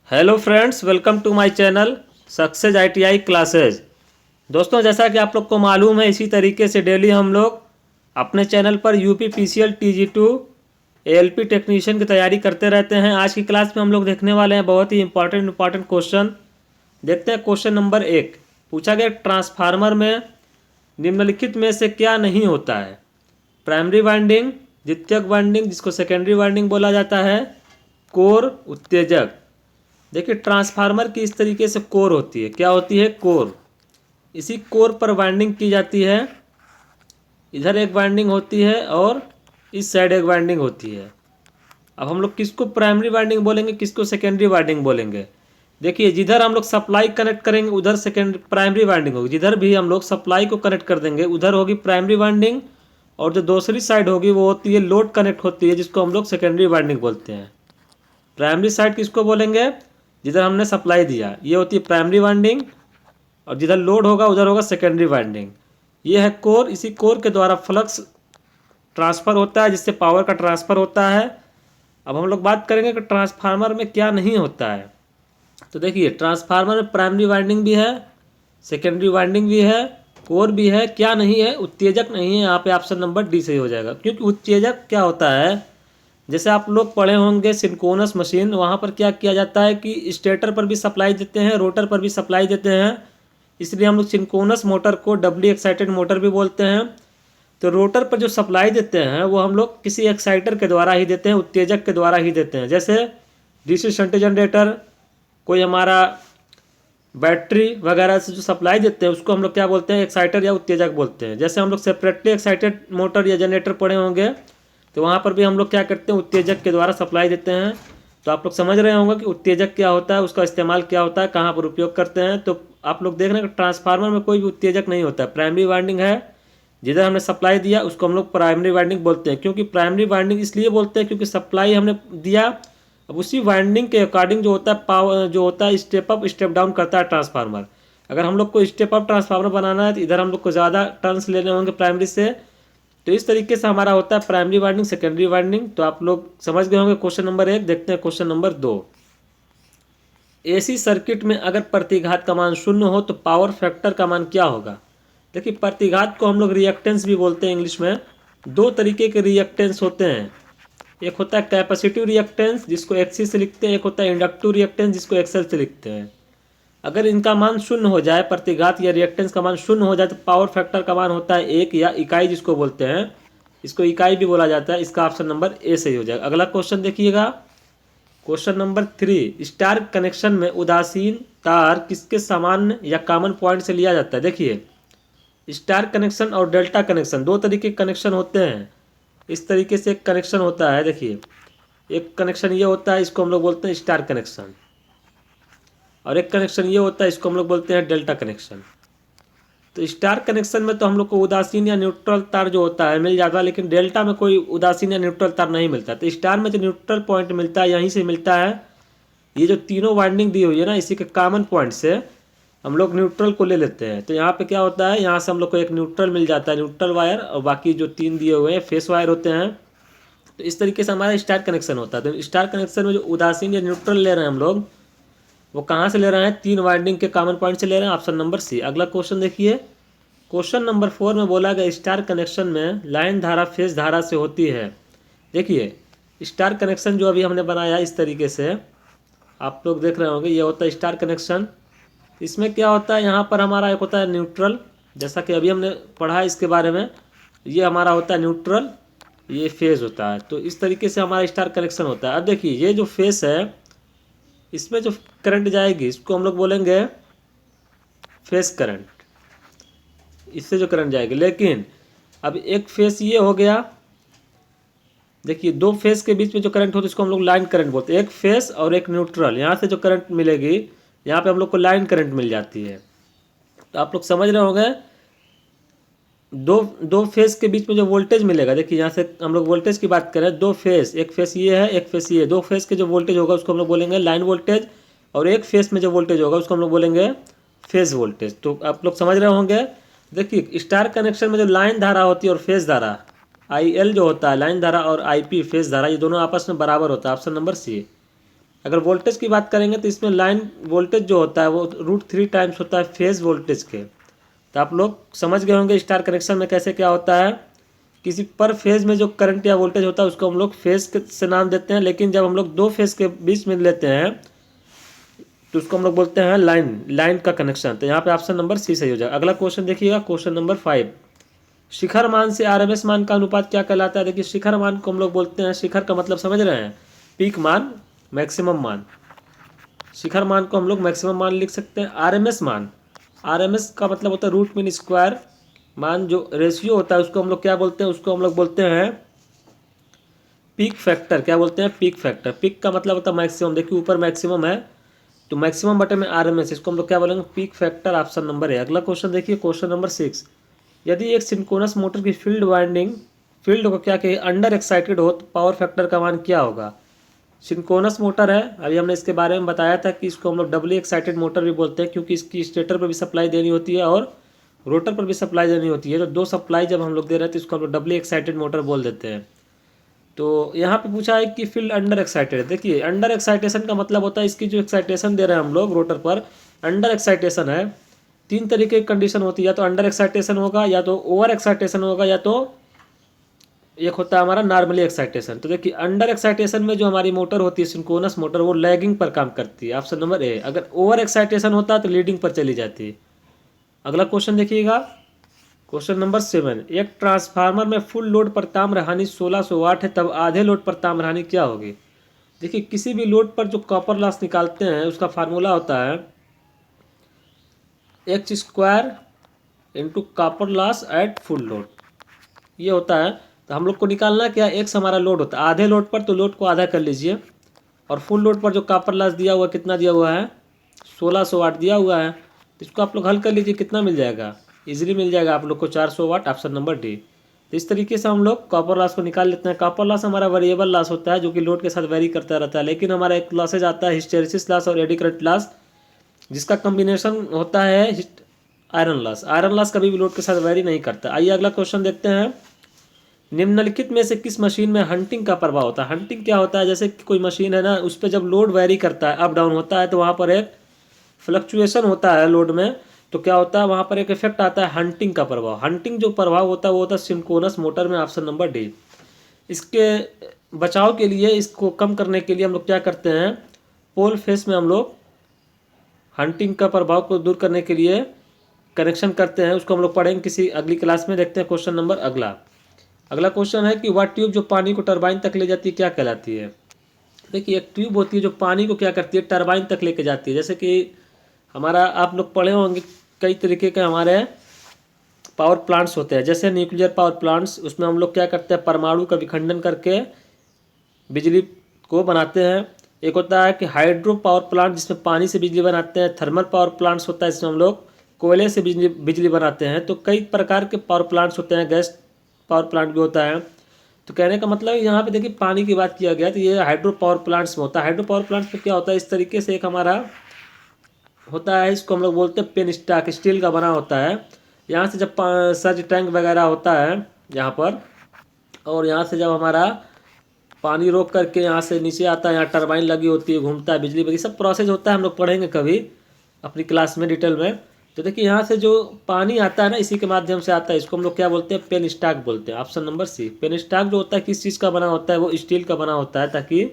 Hello friends, welcome to my channel success ITI classes. दोस्तों, जैसा कि आप लोग को मालूम है, इसी तरीके से डेली हम लोग अपने चैनल पर यूपी पीसीएल टीजी2 एएलपी टेक्नीशियन की तैयारी करते रहते हैं। आज की क्लास में हम लोग देखने वाले हैं बहुत ही इंपॉर्टेंट क्वेश्चन। देखते हैं क्वेश्चन नंबर 1। पूछा गया, ट्रांसफार्मर में निम्नलिखित में से क्या नहीं होता है? प्राइमरी वाइंडिंग, द्वितीयक वाइंडिंग जिसको सेकेंडरी वाइंडिंग बोला जाता है, कोर, उत्तेजक। देखिए, ट्रांसफार्मर की इस तरीके से कोर होती है। क्या होती है? कोर। इसी कोर पर वाइंडिंग की जाती है। इधर एक वाइंडिंग होती है और इस साइड एक वाइंडिंग होती है। अब हम लोग किसको प्राइमरी वाइंडिंग बोलेंगे, किसको सेकेंडरी वाइंडिंग बोलेंगे? देखिए, जिधर हम लोग सप्लाई कनेक्ट करेंगे उधर सेकेंड प्राइमरी वाइंडिंग होगी। जिधर भी हम लोग सप्लाई को कनेक्ट कर देंगे उधर होगी प्राइमरी वाइंडिंग, और जो दूसरी साइड होगी वो होती है लोड कनेक्ट होती है, जिसको हम लोग सेकेंडरी वाइंडिंग बोलते हैं। प्राइमरी साइड किसको बोलेंगे? जिधर हमने सप्लाई दिया, ये होती है प्राइमरी वाइंडिंग, और जिधर लोड होगा उधर होगा सेकेंडरी वाइंडिंग। ये है कोर। इसी कोर के द्वारा फ्लक्स ट्रांसफ़र होता है, जिससे पावर का ट्रांसफ़र होता है। अब हम लोग बात करेंगे कि ट्रांसफार्मर में क्या नहीं होता है। तो देखिए, ट्रांसफार्मर में प्राइमरी वाइंडिंग भी है, सेकेंडरी वाइंडिंग भी है, कोर भी है। क्या नहीं है? उत्तेजक नहीं है। यहाँ पे ऑप्शन नंबर डी सही हो जाएगा, क्योंकि उत्तेजक क्या होता है, जैसे आप लोग पढ़े होंगे सिंक्रोनस मशीन, वहाँ पर क्या किया जाता है कि स्टेटर पर भी सप्लाई देते हैं, रोटर पर भी सप्लाई देते हैं। इसलिए हम लोग सिंक्रोनस मोटर को डबली एक्साइटेड मोटर भी बोलते हैं। तो रोटर पर जो सप्लाई देते हैं वो हम लोग किसी एक्साइटर के द्वारा ही देते हैं, उत्तेजक के द्वारा ही देते हैं। जैसे डीसी शंट जनरेटर, कोई हमारा बैटरी वगैरह से जो सप्लाई देते हैं उसको हम लोग क्या बोलते हैं? एक्साइटर या उत्तेजक बोलते हैं। जैसे हम लोग सेपरेटली एक्साइटेड मोटर या जनरेटर पढ़े होंगे, तो वहाँ पर भी हम लोग क्या करते हैं? उत्तेजक के द्वारा सप्लाई देते हैं। तो आप लोग समझ रहे होंगे कि उत्तेजक क्या होता है, उसका इस्तेमाल क्या होता है, कहाँ पर उपयोग करते हैं। तो आप लोग देख रहे हैं कि ट्रांसफार्मर में कोई भी उत्तेजक नहीं होता है। प्राइमरी वाइंडिंग है, जिधर हमने सप्लाई दिया उसको हम लोग प्राइमरी वाइंडिंग बोलते हैं। क्योंकि प्राइमरी वाइंडिंग इसलिए बोलते हैं क्योंकि सप्लाई हमने दिया, अब उसी वाइंडिंग के अकॉर्डिंग जो होता है पावर, जो होता है स्टेप अप स्टेप डाउन करता है ट्रांसफार्मर। अगर हम लोग को स्टेप अप ट्रांसफार्मर बनाना है तो इधर हम लोग को ज़्यादा टर्न्स लेने होंगे प्राइमरी से। तो इस तरीके से हमारा होता है प्राइमरी वाइंडिंग, सेकेंडरी वाइंडिंग। तो आप लोग समझ गए होंगे क्वेश्चन नंबर 1। देखते हैं क्वेश्चन नंबर 2। एसी सर्किट में अगर प्रतिघात का मान 0 हो तो पावर फैक्टर का मान क्या होगा? देखिए, प्रतिघात को हम लोग रिएक्टेंस भी बोलते हैं इंग्लिश में। दो तरीके के रिएक्टेंस होते हैं। एक होता है कैपेसिटिव रिएक्टेंस, जिसको एक्सी से लिखते हैं। एक होता है इंडक्टिव रिएक्टेंस, जिसको एक्सएल से लिखते हैं। अगर इनका मान 0 हो जाए, प्रतिघात या रिएक्टेंस का मान 0 हो जाए, तो पावर फैक्टर का मान होता है 1, या इकाई जिसको बोलते हैं। इसको इकाई भी बोला जाता है। इसका ऑप्शन नंबर ए सही हो जाएगा। अगला क्वेश्चन देखिएगा, क्वेश्चन नंबर 3। स्टार कनेक्शन में उदासीन तार किसके सामान्य या कॉमन पॉइंट से लिया जाता है? देखिए, स्टार कनेक्शन और डेल्टा कनेक्शन दो तरीके के कनेक्शन होते हैं। इस तरीके से एक कनेक्शन होता है। देखिए, एक कनेक्शन ये होता है, इसको हम लोग बोलते हैं स्टार कनेक्शन, और एक कनेक्शन ये होता है, इसको हम लोग बोलते हैं डेल्टा कनेक्शन। तो स्टार कनेक्शन में तो हम लोग को उदासीन या न्यूट्रल तार जो होता है मिल जाता है, लेकिन डेल्टा में कोई उदासीन या न्यूट्रल तार नहीं मिलता। तो स्टार में जो न्यूट्रल पॉइंट मिलता है यहीं से मिलता है। ये जो तीनों वाइंडिंग दी हुई है ना, इसी के कॉमन पॉइंट से हम लोग न्यूट्रल को ले लेते हैं। तो यहाँ पे क्या होता है, यहाँ से हम लोग को एक न्यूट्रल मिल जाता है, न्यूट्रल वायर, और बाकी जो 3 दिए हुए हैं फेस वायर होते हैं। तो इस तरीके से हमारा स्टार कनेक्शन होता है। तो स्टार कनेक्शन में जो उदासीन या न्यूट्रल ले रहे हैं हम लोग, वो कहाँ से ले रहे हैं? 3 वाइंडिंग के कॉमन पॉइंट से ले रहे हैं। Option number C. अगला क्वेश्चन देखिए, क्वेश्चन नंबर 4 में बोला गया स्टार कनेक्शन में लाइन धारा फेज धारा से होती है। देखिए, स्टार कनेक्शन जो अभी हमने बनाया इस तरीके से आप लोग देख रहे होंगे, ये होता है स्टार कनेक्शन। इसमें क्या होता है, यहाँ पर हमारा एक होता है न्यूट्रल, जैसा कि अभी हमने पढ़ा है इसके बारे में। ये हमारा होता है न्यूट्रल, ये फेज होता है। तो इस तरीके से हमारा स्टार कनेक्शन होता है। अब देखिए, ये जो फेस है, इसमें जो करंट जाएगी इसको हम लोग बोलेंगे फेस करंट। इससे जो करंट जाएगी, लेकिन अब एक फेस ये हो गया। देखिए, दो फेस के बीच में जो करंट होता है इसको हम लोग लाइन करंट बोलते हैं। एक फेस और एक न्यूट्रल, यहाँ से जो करंट मिलेगी यहाँ पे हम लोग को लाइन करंट मिल जाती है। तो आप लोग समझ रहे होंगे, दो दो फेस के बीच में जो वोल्टेज मिलेगा, देखिए यहाँ से हम लोग वोल्टेज की बात करें, दो फेस, एक फेस ये है, एक फेस ये है, दो फेस के जो वोल्टेज होगा उसको हम लोग बोलेंगे लाइन वोल्टेज, और एक फेस में जो वोल्टेज होगा उसको हम लोग बोलेंगे फेज वोल्टेज। तो आप लोग समझ रहे होंगे। देखिए, स्टार कनेक्शन में जो लाइन धारा होती है और फेज धारा, IL जो होता है लाइन धारा, और IP फेज धारा, ये दोनों आपस में बराबर होता है। Option number C. अगर वोल्टेज की बात करेंगे तो इसमें लाइन वोल्टेज जो होता है वो √3 टाइम्स होता है फेज़ वोल्टेज के। तो आप लोग समझ गए होंगे स्टार कनेक्शन में कैसे क्या होता है। किसी पर फेज़ में जो करंट या वोल्टेज होता है उसको हम लोग फेज़ से नाम देते हैं, लेकिन जब हम लोग दो फेज़ के बीच में लेते हैं तो उसको हम लोग बोलते हैं लाइन का कनेक्शन। तो यहाँ पे ऑप्शन नंबर सी सही हो जाएगा। अगला क्वेश्चन देखिएगा, क्वेश्चन नंबर 5। शिखर मान से आरएमएस मान का अनुपात क्या कहलाता है। देखिए शिखर मान को हम लोग बोलते हैं, शिखर का मतलब समझ रहे हैं, पीक मान, मैक्सिमम मान। शिखर मान को हम लोग मैक्सिमम मान लिख सकते हैं। आरएमएस मान, आरएमएस का मतलब होता है रूट मीन स्क्वायर मान, जो रेशियो होता है उसको हम लोग क्या बोलते हैं, उसको हम लोग बोलते हैं पीक फैक्टर। क्या बोलते हैं, पीक फैक्टर। पीक का मतलब होता है मैक्सिमम। देखिए ऊपर मैक्सिमम है तो मैक्सिमम बटे में आरएमएस, इसको हम लोग क्या बोलेंगे, पीक फैक्टर। ऑप्शन नंबर है। अगला क्वेश्चन देखिए, क्वेश्चन नंबर 6। यदि एक सिंक्रोनस मोटर की फील्ड को क्या कहिए, अंडर एक्साइटेड हो तो पावर फैक्टर का मान क्या होगा। सिंक्रोनस मोटर है, अभी हमने इसके बारे में बताया था कि इसको हम लोग डबली एक्साइटेड मोटर भी बोलते हैं, क्योंकि इसकी स्टेटर पर भी सप्लाई देनी होती है और रोटर पर भी सप्लाई देनी होती है। तो दो सप्लाई जब हम लोग दे रहे हैं तो इसको हम लोग डबली एक्साइटेड मोटर बोल देते हैं। तो यहाँ पे पूछा है कि फील्ड अंडर एक्साइटेड है। देखिए अंडर एक्साइटेशन का मतलब होता है इसकी जो एक्साइटेशन दे रहे हैं हम लोग रोटर पर, अंडर एक्साइटेशन है। तीन तरीके की कंडीशन होती है, या तो अंडर एक्साइटेशन होगा, या तो ओवर एक्साइटेशन होगा, या तो एक होता है हमारा नॉर्मली एक्साइटेशन। तो देखिए अंडर एक्साइटेशन में जो हमारी मोटर होती है सिंक्रोनस मोटर, वो लैगिंग पर काम करती है। Option number A. अगर ओवर एक्साइटेशन होता है तो लीडिंग पर चली जाती है। अगला क्वेश्चन देखिएगा, क्वेश्चन नंबर 7। एक ट्रांसफार्मर में फुल लोड पर ताम्र हानि 1600 वाट है, तब आधे लोड पर ताम्र हानि क्या होगी। देखिए किसी भी लोड पर जो कॉपर लॉस निकालते हैं उसका फार्मूला होता है H² into copper loss at full load, ये होता है। तो हम लोग को निकालना क्या, एक्स हमारा लोड होता है, आधे लोड पर तो लोड को आधा कर लीजिए, और फुल लोड पर जो कॉपर लॉस दिया हुआ कितना दिया हुआ है, 1600 वाट दिया हुआ है। तो इसको आप लोग हल कर लीजिए, कितना मिल जाएगा, इजीली मिल जाएगा आप लोग को 400 वाट। Option number D. तो इस तरीके से हम लोग कॉपर लॉस को निकाल लेते हैं। कॉपर लॉस हमारा वेरिएबल लॉस होता है जो कि लोड के साथ वेरी करता रहता है, लेकिन हमारा एक लॉसेज आता है हिस्टेरिसिस लॉस और एडी करंट लॉस, जिसका कम्बिनेशन होता है आयरन लॉस। आयरन लॉस कभी भी लोड के साथ वेरी नहीं करता। आइए अगला क्वेश्चन देखते हैं। निम्नलिखित में से किस मशीन में हंटिंग का प्रभाव होता है। हंटिंग क्या होता है, जैसे कि कोई मशीन है ना, उस पर जब लोड वेरी करता है, अप डाउन होता है, तो वहाँ पर एक फ्लक्चुएशन होता है लोड में, तो क्या होता है वहाँ पर एक इफेक्ट आता है हंटिंग का प्रभाव। हंटिंग जो प्रभाव होता है वो होता है सिंक्रोनस मोटर में। Option number D. इसके बचाव के लिए, इसको कम करने के लिए हम लोग क्या करते हैं, पोल फेस में हम लोग हंटिंग का प्रभाव को दूर करने के लिए कनेक्शन करते हैं। उसको हम लोग पढ़ेंगे किसी अगली क्लास में। देखते हैं क्वेश्चन नंबर अगला क्वेश्चन है कि वह ट्यूब जो पानी को टरबाइन तक ले जाती है क्या कहलाती है। देखिए एक ट्यूब होती है जो पानी को क्या करती है, टरबाइन तक लेके जाती है। जैसे कि हमारा आप लोग पढ़े होंगे कई तरीके के हमारे पावर प्लांट्स होते हैं, जैसे न्यूक्लियर पावर प्लांट्स, उसमें हम लोग क्या करते हैं, परमाणु का विखंडन करके बिजली को बनाते हैं। एक होता है कि हाइड्रो पावर प्लांट जिसमें पानी से बिजली बनाते हैं। थर्मल पावर प्लांट्स होता है इसमें हम लोग कोयले से बिजली बनाते हैं। तो कई प्रकार के पावर प्लांट्स होते हैं, गैस पावर प्लांट भी होता है। तो कहने का मतलब यहाँ पे देखिए पानी की बात किया गया, तो ये हाइड्रो पावर प्लांट्स में होता है। हाइड्रो पावर प्लांट्स में क्या होता है, इस तरीके से एक हमारा होता है, इसको हम लोग बोलते हैं पेन स्टॉक, स्टील का बना होता है। यहाँ से जब सर्ज टैंक वगैरह होता है यहाँ पर, और यहाँ से जब हमारा पानी रोक करके यहाँ से नीचे आता है, यहाँ टरबाइन लगी होती है, घूमता है, बिजली बनी, सब प्रोसेस होता है। हम लोग पढ़ेंगे कभी अपनी क्लास में डिटेल में। तो देखिए यहाँ से जो पानी आता है ना, इसी के माध्यम से आता है, इसको हम लोग क्या बोलते हैं, पेन स्टॉक बोलते हैं। Option number C. Penstock जो होता है किस चीज़ का बना होता है, वो स्टील का बना होता है, ताकि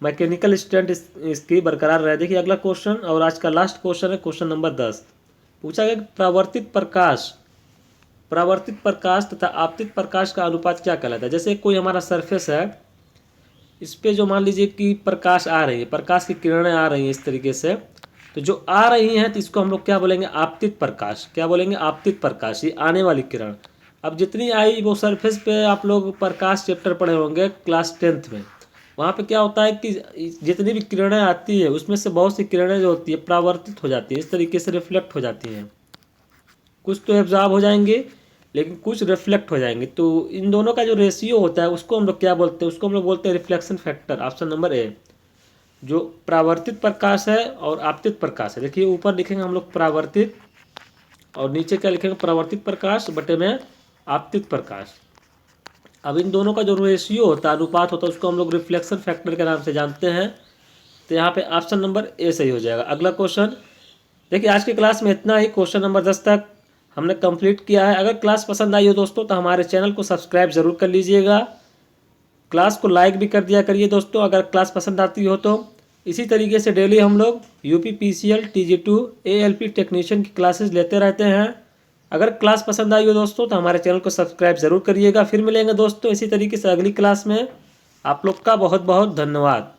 मैकेनिकल स्ट्रेंथ इसकी बरकरार रहे। देखिए अगला क्वेश्चन और आज का लास्ट क्वेश्चन है, क्वेश्चन नंबर 10। पूछा गया कि परावर्तित प्रकाश तथा आपतित प्रकाश का अनुपात क्या कहलाता है। जैसे कोई हमारा सरफेस है, इस पे जो मान लीजिए कि प्रकाश आ रही है, प्रकाश की किरणें आ रही हैं इस तरीके से, तो जो आ रही हैं तो इसको हम लोग क्या बोलेंगे, आपतित प्रकाश। क्या बोलेंगे, आपतित प्रकाश, ये आने वाली किरण। अब जितनी आई वो सरफेस पे, आप लोग प्रकाश चैप्टर पढ़े होंगे क्लास 10th में, वहाँ पे क्या होता है कि जितनी भी किरणें आती है उसमें से बहुत सी किरणें जो होती है परावर्तित हो जाती है, इस तरीके से रिफ्लेक्ट हो जाती हैं। कुछ तो एब्जॉर्ब हो जाएंगे लेकिन कुछ रिफ्लेक्ट हो जाएंगे। तो इन दोनों का जो रेशियो होता है उसको हम लोग क्या बोलते हैं, उसको हम लोग बोलते हैं reflection factor. Option number A. जो परावर्तित प्रकाश है और आपतित प्रकाश है, देखिए ऊपर लिखेंगे हम लोग परावर्तित, और नीचे क्या लिखेंगे, परावर्तित प्रकाश बटे में आपतित प्रकाश। अब इन दोनों का जो रेशियो होता है, अनुपात होता है, उसको हम लोग रिफ्लेक्शन फैक्टर के नाम से जानते हैं। तो यहाँ पे ऑप्शन नंबर ए सही हो जाएगा। अगला क्वेश्चन देखिए, आज की क्लास में इतना ही। क्वेश्चन नंबर 10 तक हमने कंप्लीट किया है। अगर क्लास पसंद आई हो दोस्तों तो हमारे चैनल को सब्सक्राइब ज़रूर कर लीजिएगा। क्लास को लाइक भी कर दिया करिए दोस्तों अगर क्लास पसंद आती हो तो। इसी तरीके से डेली हम लोग UP PCL TG2 ALP technician की क्लासेस लेते रहते हैं। अगर क्लास पसंद आई हो दोस्तों तो हमारे चैनल को सब्सक्राइब ज़रूर करिएगा। फिर मिलेंगे दोस्तों इसी तरीके से अगली क्लास में। आप लोग का बहुत बहुत धन्यवाद।